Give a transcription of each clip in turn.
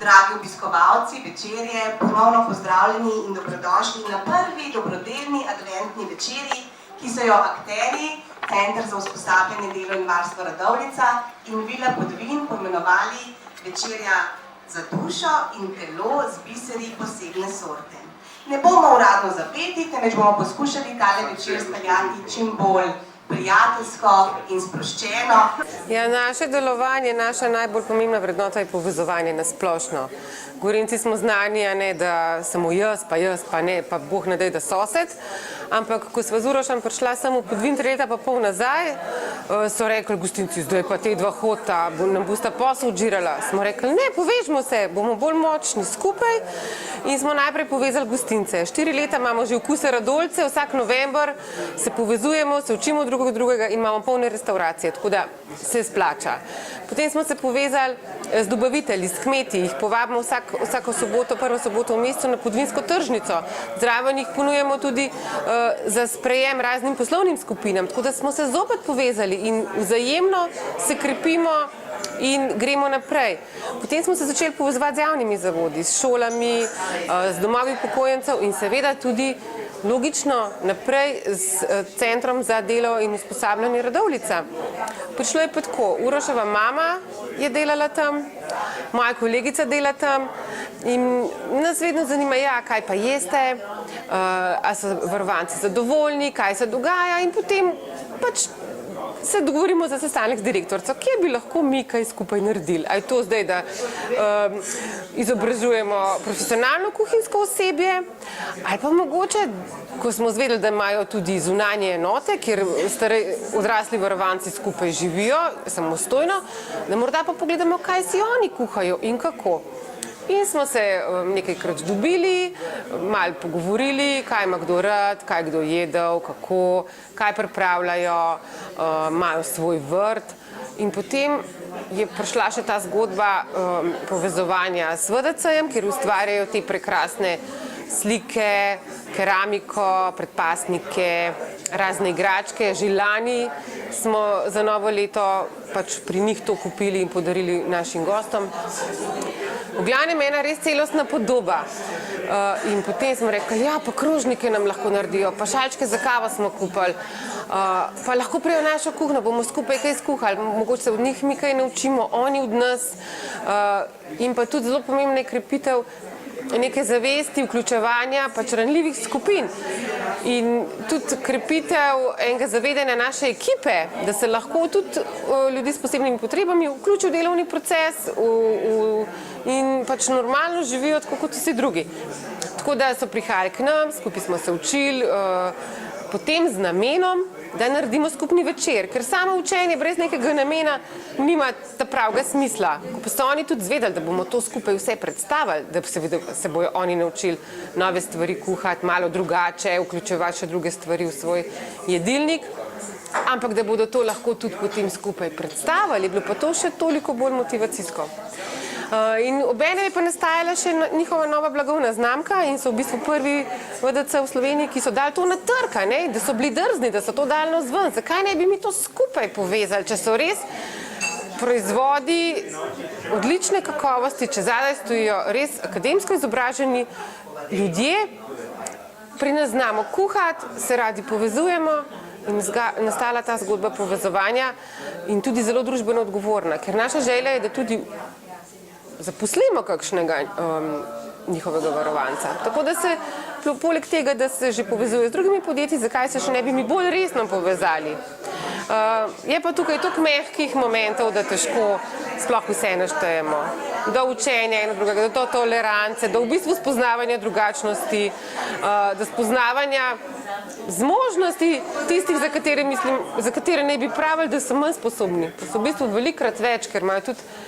Dragi obiskovalci večerje, ponovno pozdravljeni in dobrodošli na prvi dobrodelni adventni večerji, ki so jo akterji, Center za usposabljanje, delo in varstvo Radovljica in Vila Podvin poimenovali večerja za dušo in telo z biseri posebne sorte. Ne bomo uradno zapeti, temveč bomo poskušali tale večer speljati čim bolj prijateljsko in sproščeno. Ja, naše delovanje, naša najbolj pomembna vrednota je povezovanje na splošno. Gorenjci smo znani, ne, da samo jaz, pa ne, pa Bog ne daj, da sosed. Ampak, ko sva z Urošem prišla samo po 2 leta pa pol nazaj, so rekli gostinci, zdaj pa te dva hota, nam bosta posel odžirala. Smo rekli, ne, povežimo se, bomo bolj močni skupaj in smo najprej povezali gostince. 4 leta imamo že okuse Radovljice, vsak november se povezujemo, se učimo drugega in imamo polne restauracije, tako da se splača. Potem smo se povezali z dobavitelji, s kmeti, jih povabimo vsako soboto, prvo soboto v mesecu na Podvinsko tržnico. Zraven jih ponujemo tudi za sprejem raznim poslovnim skupinam, tako da smo se zopet povezali in vzajemno se krepimo in gremo naprej. Potem smo se začeli povezovati z javnimi zavodi, s šolami, z domovi upokojencev in seveda tudi logično naprej s Centrom za delo in usposabljanje Radovljica. Prišlo je pa tako, Uroševa mama je delala tam, moja kolegica dela tam in nas vedno zanima, ja, kaj pa jeste, a so varovanci zadovoljni, kaj se dogaja in potem pač se dogovorimo za sestanek z direktorico, kje bi lahko mi kaj skupaj naredili. A je to zdaj, da izobražujemo profesionalno kuhinjsko osebje, ali pa mogoče, ko smo zvedeli, da imajo tudi zunanje enote, kjer odrasli varovanci skupaj živijo, samostojno, da morda pa pogledamo, kaj si oni kuhajo in kako. In smo se nekajkrat dobili, malo pogovorili, kaj ima kdo rad, kaj kdo jedel, kako, kaj pripravljajo, imajo svoj vrt. In potem je prišla še ta zgodba povezovanja s VDC-jem, kjer ustvarjajo te prekrasne slike, keramiko, predpasnike, razne igračke. Že lani smo za novo leto pač pri njih to kupili in podarili našim gostom. V glavnem ena res celostna podoba. In potem smo rekli, ja, pa krožnike nam lahko naredijo, pa šalčke za kavo smo kupili, pa lahko prijo našo kuhno, bomo skupaj kaj skuhali, mogoče se od njih mi kaj naučimo, oni od nas. In pa tudi zelo pomembna je krepitev neke zavesti, vključevanja pač ranljivih skupin. In tudi krepitev enega zavedanja naše ekipe, da se lahko tudi ljudi s posebnimi potrebami vključijo v delovni proces in pač normalno živijo tako kot vsi drugi. Tako da so prihajali k nam, skupaj smo se učili, potem z namenom, da naredimo skupni večer, ker samo učenje brez nekega namena nima ta pravega smisla. Ko pa so oni tudi zvedeli, da bomo to skupaj vse predstavili, da se bojo oni naučili nove stvari kuhati, malo drugače, vključevati še druge stvari v svoj jedilnik, ampak da bodo to lahko tudi potem skupaj predstavili, je bilo pa to še toliko bolj motivacijsko. In obenem je pa nastajala še njihova nova blagovna znamka in so v bistvu prvi VDC v Sloveniji, ki so dali to na trg, da so bili drzni, da so to dali navzven. Zakaj ne bi mi to skupaj povezali, če so res proizvodi odlične kakovosti, če zadaj stojijo res akademsko izobraženi ljudje, pri nas znamo kuhati, se radi povezujemo in nastala ta zgodba povezovanja in tudi zelo družbeno odgovorna, ker naša želja je, da tudi zaposlimo kakšnega njihovega varovanca. Tako da se, poleg tega, da se že povezuje z drugimi podjetji, zakaj se še ne bi mi bolj resno povezali. Je pa tukaj toliko mehkih momentov, da težko sploh vse naštejemo. Do učenja eno drugega, do tolerance, do v bistvu spoznavanja drugačnosti, do spoznavanja zmožnosti tistih, za katere ne bi pravili, da so manj sposobni. To so v bistvu velikokrat več, ker imajo tudi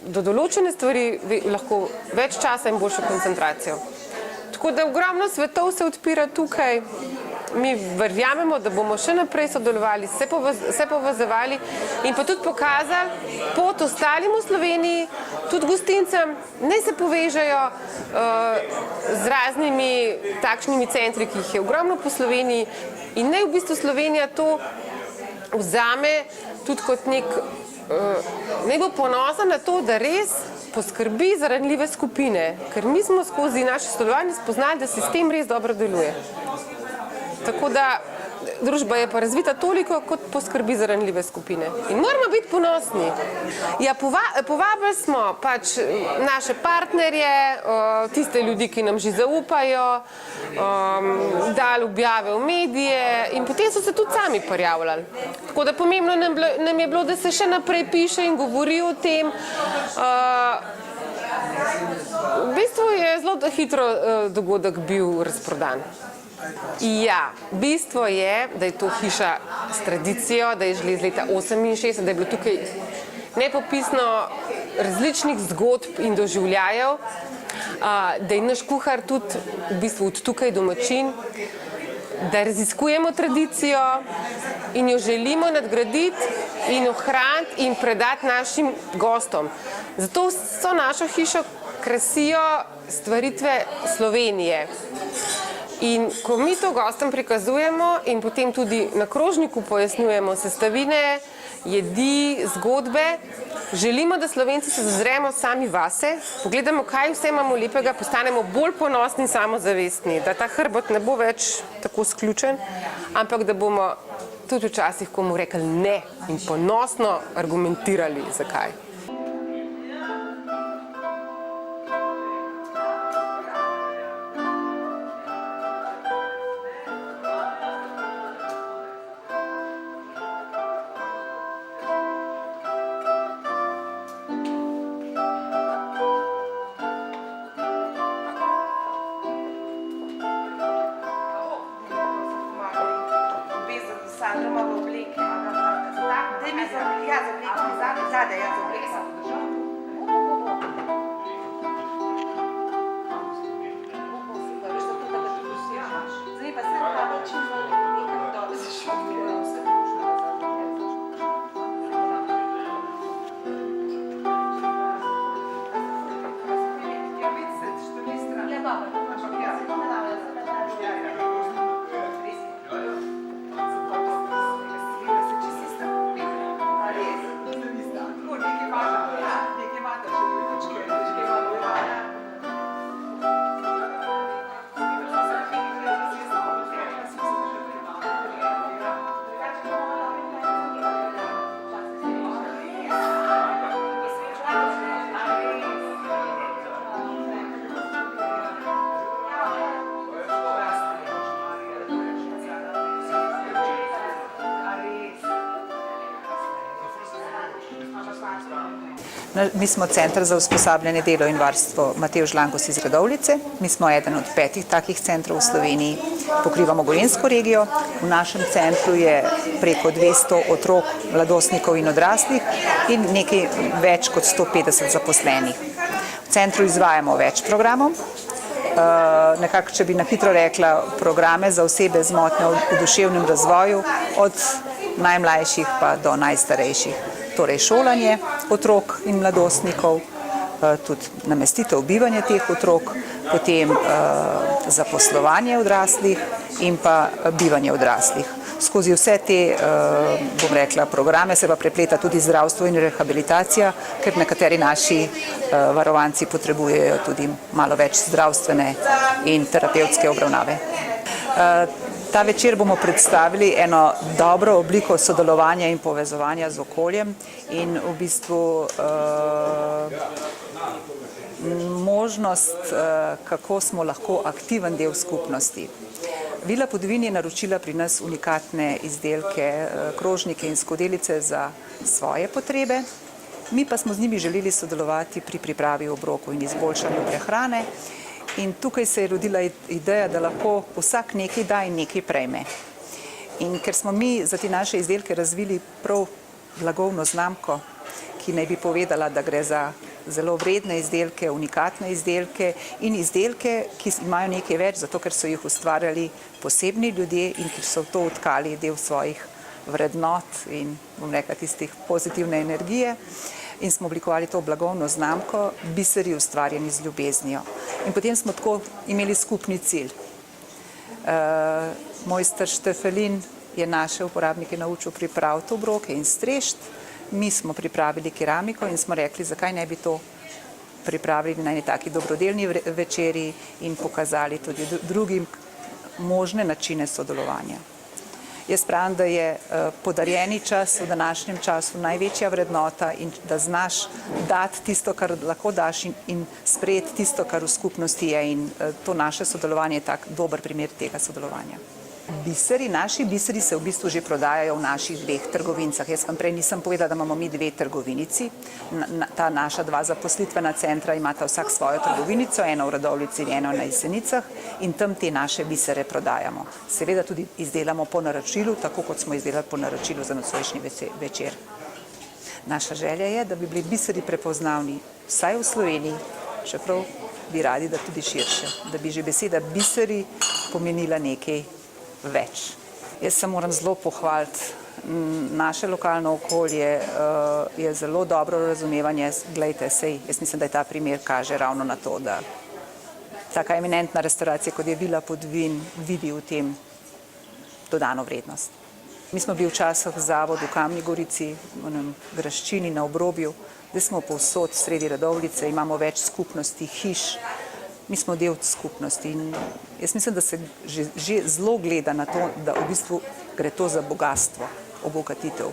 do določene stvari lahko več časa in boljšo koncentracijo. Tako da ogromno svetov se odpira tukaj. Mi verjamemo, da bomo še naprej sodelovali, se povezovali in pa tudi pokazali pot ostalim v Sloveniji, tudi gostincem, naj se povežejo z raznimi takšnimi centri, ki jih je ogromno po Sloveniji in naj v bistvu Slovenija to vzame tudi kot nek, naj bo ponosen na to, da res poskrbi za ranljive skupine, ker mi smo skozi naše sodelovanje spoznali, da sistem res dobro deluje. Tako da družba je pa razvita toliko, kot poskrbi za ranljive skupine. In moramo biti ponosni. Ja, povabili smo pač naše partnerje, tiste ljudi, ki nam že zaupajo, dali objave v medije in potem so se tudi sami prijavljali. Tako da pomembno nam je bilo, da se še naprej piše in govori o tem. V bistvu je zelo hitro dogodek bil razprodan. Ja, bistvo je, da je to hiša s tradicijo, da je že iz leta 68, da je bilo tukaj nepopisno različnih zgodb in doživljajev, da je naš kuhar tudi v bistvu od tukaj domačin, da raziskujemo tradicijo in jo želimo nadgraditi in ohraniti in predati našim gostom. Zato so našo hišo krasijo stvaritve Slovenije. In ko mi to gostom prikazujemo in potem tudi na krožniku pojasnjujemo sestavine, jedi, zgodbe, želimo, da Slovenci se zazremo sami vase, pogledamo, kaj vse imamo lepega, postanemo bolj ponosni in samozavestni, da ta hrbet ne bo več tako sključen, ampak da bomo tudi včasih komu rekli ne in ponosno argumentirali, zakaj. Mi smo Centar za usposabljanje, delo in varstvo Matevž Langos iz Radovljice. Mi smo eden od 5 takih centrov v Sloveniji. Pokrivamo Gorenjsko regijo. V našem centru je preko 200 otrok, mladostnikov in odraslih in nekaj več kot 150 zaposlenih. V centru izvajamo več programov. Nekako, če bi na hitro rekla, programe za osebe z motnjo v duševnem razvoju, od najmlajših pa do najstarejših. Torej šolanje otrok in mladostnikov, tudi namestitev bivanja teh otrok, potem zaposlovanje odraslih in pa bivanje odraslih. Skozi vse te, bom rekla, programe se pa prepleta tudi zdravstvo in rehabilitacija, ker nekateri naši varovanci potrebujejo tudi malo več zdravstvene in terapevtske obravnave. Ta večer bomo predstavili eno dobro obliko sodelovanja in povezovanja z okoljem in v bistvu možnost, kako smo lahko aktiven del skupnosti. Vila Podvin je naročila pri nas unikatne izdelke, krožnike in skodelice za svoje potrebe. Mi pa smo z njimi želeli sodelovati pri pripravi obrokov in izboljšanju prehrane. In tukaj se je rodila ideja, da lahko vsak nekaj da in nekaj prejme. In ker smo mi za te naše izdelke razvili prav blagovno znamko, ki naj bi povedala, da gre za zelo vredne izdelke, unikatne izdelke in izdelke, ki imajo nekaj več, zato ker so jih ustvarjali posebni ljudje in ki so v to vtkali del svojih vrednot in, bom rekla, tistih pozitivne energije. In smo oblikovali to blagovno znamko, biseri ustvarjeni z ljubeznijo. In potem smo tako imeli skupni cilj. Mojster Štefelin je naše uporabnike naučil pripraviti obroke in strešt. Mi smo pripravili keramiko in smo rekli, zakaj ne bi to pripravili na eni taki dobrodelni večeri in pokazali tudi drugim možne načine sodelovanja. Jaz pravim, da je podarjeni čas v današnjem času največja vrednota in da znaš dati tisto, kar lahko daš in sprejeti tisto, kar v skupnosti je, in to naše sodelovanje je tak dober primer tega sodelovanja. Naši biseri se v bistvu že prodajajo v naših 2 trgovinicah. Jaz vam prej nisem povedala, da imamo mi 2 trgovinici. Ta naša 2 zaposlitvena centra imata vsak svojo trgovinico, eno v Radovljici in eno na Jesenicah, in tam te naše bisere prodajamo. Seveda tudi izdelamo po naročilu, tako kot smo izdelali po naročilu za nocojšnji večer. Naša želja je, da bi bili biseri prepoznavni vsaj v Sloveniji, čeprav bi radi, da tudi širše, da bi že beseda biseri pomenila nekaj več. Jaz se moram zelo pohvaliti, naše lokalno okolje je zelo dobro razumevanje. Glejte, jaz mislim, da ta primer kaže ravno na to, da taka eminentna restauracija, kot je Vila Podvin, vidi v tem dodano vrednost. Mi smo bili včasih v zavodu v Kamni Gorici, v Graščini, na Obrobju, zdaj smo povsod sredi Radovljice, imamo več skupnosti, hiš. Mi smo del skupnosti in jaz mislim, da se že zelo gleda na to, da v bistvu gre to za bogatstvo, obogatitev.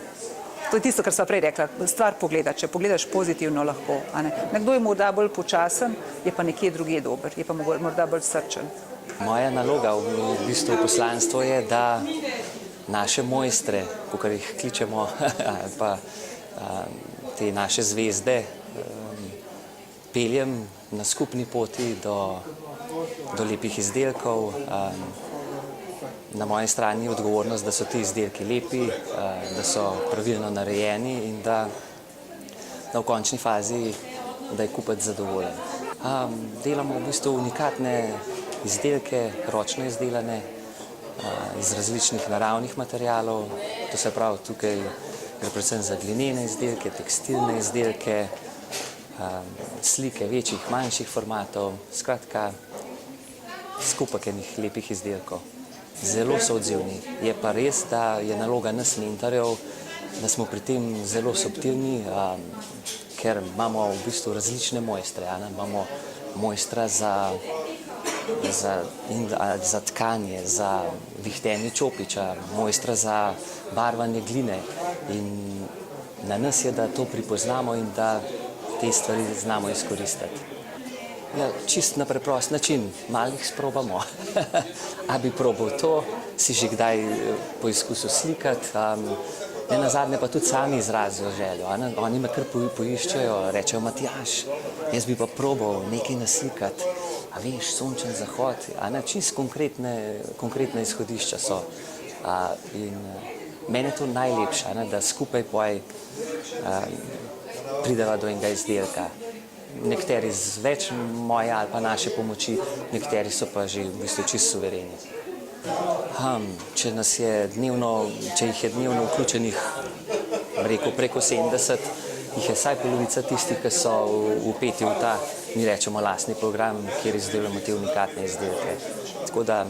To je tisto, kar sva prej rekla, stvar pogleda, če pogledaš pozitivno lahko. Nekdo je morda bolj počasen, je pa nekje drugje dober, je pa morda bolj srčen. Moja naloga v bistvu poslanstvo je, da naše mojstre, kakor jih kličemo, pa te naše zvezde, peljem na skupni poti do lepih izdelkov. Na moji strani je odgovornost, da so ti izdelki lepi, da so pravilno narejeni in da v končni fazi, da je kupec zadovoljen. Delamo v bistvu unikatne izdelke, ročno izdelane, iz različnih naravnih materialov. To se pravi, tukaj gre predvsem za glinene izdelke, tekstilne izdelke, slike večjih, manjših formatov, skratka, skupek enih lepih izdelkov. Zelo so odzivni. Je pa res, da je naloga nas mentorjev, da smo pri tem zelo subtilni, ker imamo v bistvu različne mojstre. Imamo mojstra za tkanje, za vihtenje čopiča, mojstra za barvanje gline. In na nas je, da to pripoznamo in da te stvari znamo izkoristiti. Ja, čist na preprost način, malo jih sprobamo. A bi probal to, si že kdaj poizkusil slikati, nenazadnje pa tudi sami izrazijo željo. Oni me kar poiščejo, rečejo, Matjaž, jaz bi pa probal nekaj naslikati. A veš, sončen zahod, čist konkretne izhodišča so. In meni je to najlepše, da skupaj prideva do enega izdelka. Nekateri z več moje ali pa naše pomoči, nekateri so pa že v bistvu čisto suvereni. Če jih je dnevno vključenih, rekel, preko 70, jih je vsaj polovica tistih, ki so vpeti v ta, mi rečemo, lastni program, kjer izdelujemo te unikatne izdelke. Tako da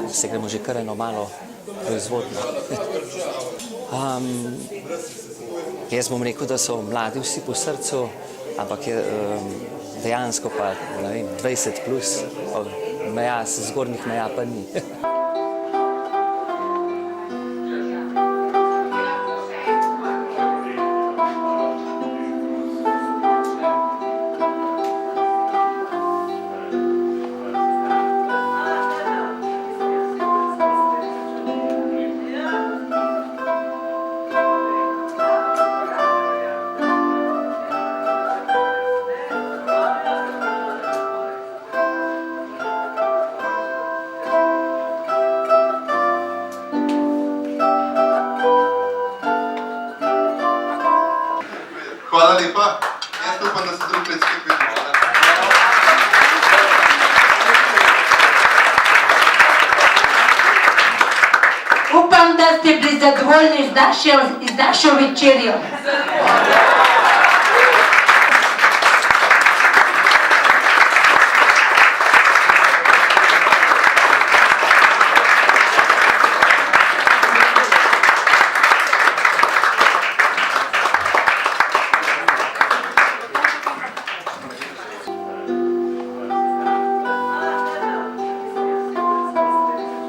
se gremo že kar eno malo proizvodno. Jaz bom rekel, da so mladi vsi po srcu, ampak dejansko pa 20 plus, zgornjih meja pa ni. Hvala lepa. Jaz upam, da se drugič spet vidimo. Upam, da ste bili zadovoljni z našo večerjo.